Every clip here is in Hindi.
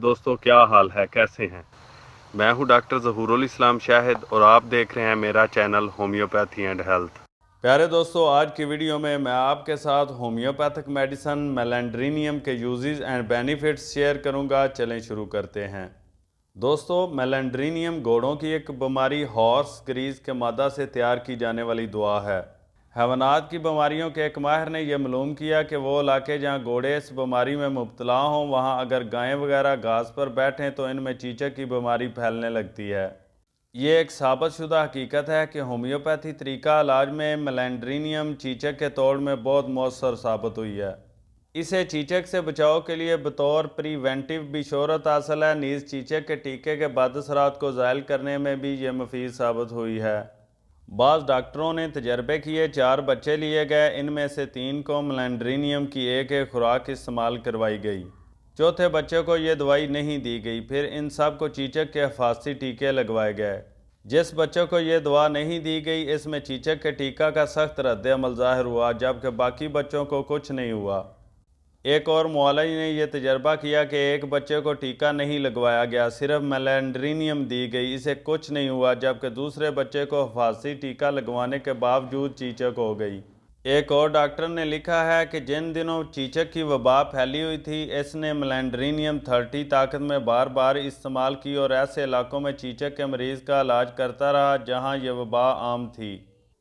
दोस्तों, क्या हाल है, कैसे हैं। मैं हूं डॉक्टर ज़हूरुल इस्लाम शाहिद और आप देख रहे हैं मेरा चैनल होम्योपैथी एंड हेल्थ। प्यारे दोस्तों, आज की वीडियो में मैं आपके साथ होम्योपैथिक मेडिसन मेलेंड्रीनियम के यूजेस एंड बेनिफिट्स शेयर करूंगा। चलें शुरू करते हैं। दोस्तों, मेलेंड्रीनियम घोड़ों की एक बीमारी हॉर्स ग्रीज के मादा से तैयार की जाने वाली दवा है। हैवानात की बीमारियों के एक माहिर ने यह मालूम किया कि वो इलाके जहाँ घोड़े इस बीमारी में मुब्तला हों, वहाँ अगर गायें वगैरह घास पर बैठें तो इनमें चीचक की बीमारी फैलने लगती है। ये एक साबितशुदा हकीकत है कि होम्योपैथी तरीका इलाज में मेलेंड्रीनियम चीचक के तोड़ में बहुत मौसर साबित हुई है। इसे चीचक से बचाव के लिए बतौर प्रिवेंटिव भी शोहरत हासिल है। नीज़ चीचक के टीके के बाद असरात को ज़ायल करने में भी ये मुफीद साबित हुई है। बाज़ डॉक्टरों ने तजर्बे किए, 4 बच्चे लिए गए, इनमें से 3 को मेलेंड्रीनियम की एक खुराक इस्तेमाल करवाई गई। चौथे बच्चे को ये दवाई नहीं दी गई। फिर इन सब को चीचक के हिफाजती टीके लगवाए गए। जिस बच्चे को ये दवा नहीं दी गई, इसमें चीचक के टीका का सख्त रद्द अमल ज़ाहिर हुआ, जबकि बाकी बच्चों को कुछ नहीं हुआ। एक और मुआलिज ने यह तजर्बा किया कि एक बच्चे को टीका नहीं लगवाया गया, सिर्फ मेलेंड्रीनियम दी गई, इसे कुछ नहीं हुआ, जबकि दूसरे बच्चे को हिफाजती टीका लगवाने के बावजूद चीचक हो गई। एक और डॉक्टर ने लिखा है कि जिन दिनों चीचक की वबा फैली हुई थी, इसने मेलेंड्रीनियम 30 ताकत में बार बार इस्तेमाल की और ऐसे इलाकों में चीचक के मरीज़ का इलाज करता रहा जहां यह वबा आम थी,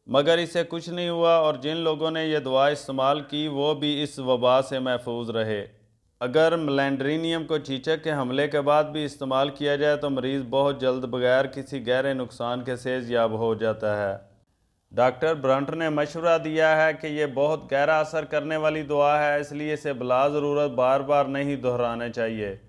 मगर इसे कुछ नहीं हुआ और जिन लोगों ने यह दवा इस्तेमाल की वो भी इस वबा से महफूज रहे। अगर मेलेंड्रीनियम को चीचक के हमले के बाद भी इस्तेमाल किया जाए तो मरीज़ बहुत जल्द बगैर किसी गहरे नुकसान के सेहतयाब हो जाता है। डॉक्टर ब्रंट ने मशवरा दिया है कि यह बहुत गहरा असर करने वाली दवा है, इसलिए इसे बिला ज़रूरत बार बार नहीं दोहराना चाहिए।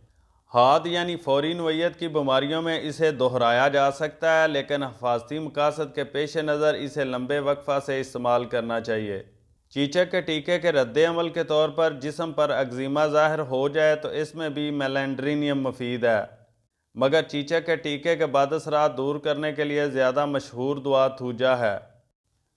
हाद यानी फौरी नवैयत की बीमारियों में इसे दोहराया जा सकता है, लेकिन हिफाजती मकासद के पेश नज़र इसे लंबे वक्फा से इस्तेमाल करना चाहिए। चीचक के टीके के रद्द अमल के तौर पर जिस्म पर एक्जिमा ज़ाहिर हो जाए तो इसमें भी मेलेंड्रीनियम मुफीद है, मगर चीचक के टीके के बाद असरात दूर करने के लिए ज़्यादा मशहूर दवा थूजा है।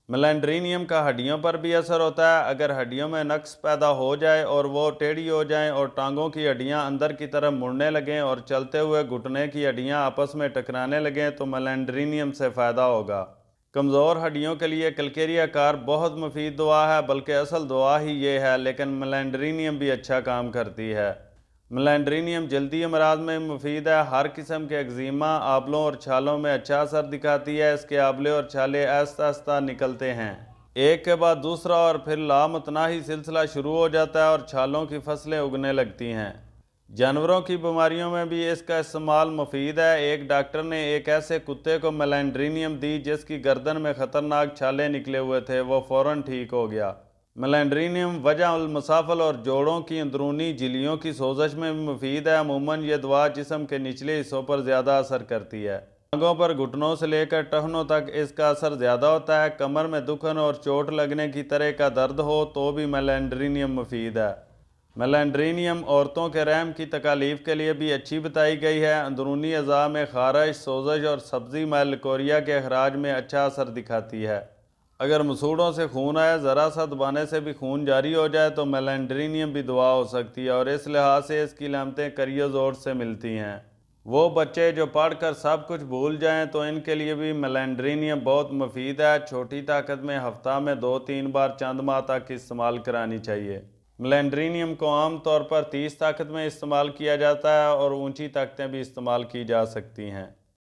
मेलेंड्रीनियम का हड्डियों पर भी असर होता है। अगर हड्डियों में नक्स पैदा हो जाए और वो टेढ़ी हो जाएं और टांगों की हड्डियां अंदर की तरफ मुड़ने लगें और चलते हुए घुटने की हड्डियां आपस में टकराने लगें तो मेलेंड्रीनियम से फ़ायदा होगा। कमज़ोर हड्डियों के लिए कलकेरिया कार बहुत मुफीद दवा है, बल्कि असल दवा ही ये है, लेकिन मेलेंड्रीनियम भी अच्छा काम करती है। मेलेंड्रीनियम जल्दी अमराज में मुफीद है। हर किस्म के एक्जिमा, आबलों और छालों में अच्छा असर दिखाती है। इसके आबले और छाले आहिस्ता आहिस्ता निकलते हैं, एक के बाद दूसरा, और फिर लामतनाही सिलसिला शुरू हो जाता है और छालों की फसलें उगने लगती हैं। जानवरों की बीमारियों में भी इसका इस्तेमाल मुफीद है। एक डॉक्टर ने एक ऐसे कुत्ते को मेलेंड्रीनियम दी जिसकी गर्दन में ख़तरनाक छाले निकले हुए थे, वो फ़ौरन ठीक हो गया। मेलेंड्रीनियम वजह-उल-मसाफल और जोड़ों की अंदरूनी झिल्लियों की सोजश में भी मुफीद है। अमूमन ये दवा जिस्म के निचले हिस्सों पर ज़्यादा असर करती है। टांगों पर घुटनों से लेकर टखनों तक इसका असर ज़्यादा होता है। कमर में दुखन और चोट लगने की तरह का दर्द हो तो भी मेलेंड्रीनियम मुफीद है। मेलेंड्रीनियम औरतों के रहम की तकालीफ के लिए भी अच्छी बताई गई है। अंदरूनी अज़ा में खारश, सोजश और सब्ज़ी मैल लिकोरिया के अखराज में अच्छा असर दिखाती है। अगर मसूड़ों से खून आए, ज़रा सा दबाने से भी खून जारी हो जाए तो मेलेंड्रीनियम भी दवा हो सकती है और इस लिहाज से इसकी लामतें करियोजोर से मिलती हैं। वो बच्चे जो पढ़कर सब कुछ भूल जाएं तो इनके लिए भी मेलेंड्रीनियम बहुत मुफीद है। छोटी ताकत में हफ्ता में 2-3 बार चंद माह तक इस्तेमाल करानी चाहिए। मेलेंड्रीनियम को आम तौर पर 30 ताकत में इस्तेमाल किया जाता है और ऊंची ताकतें भी इस्तेमाल की जा सकती हैं।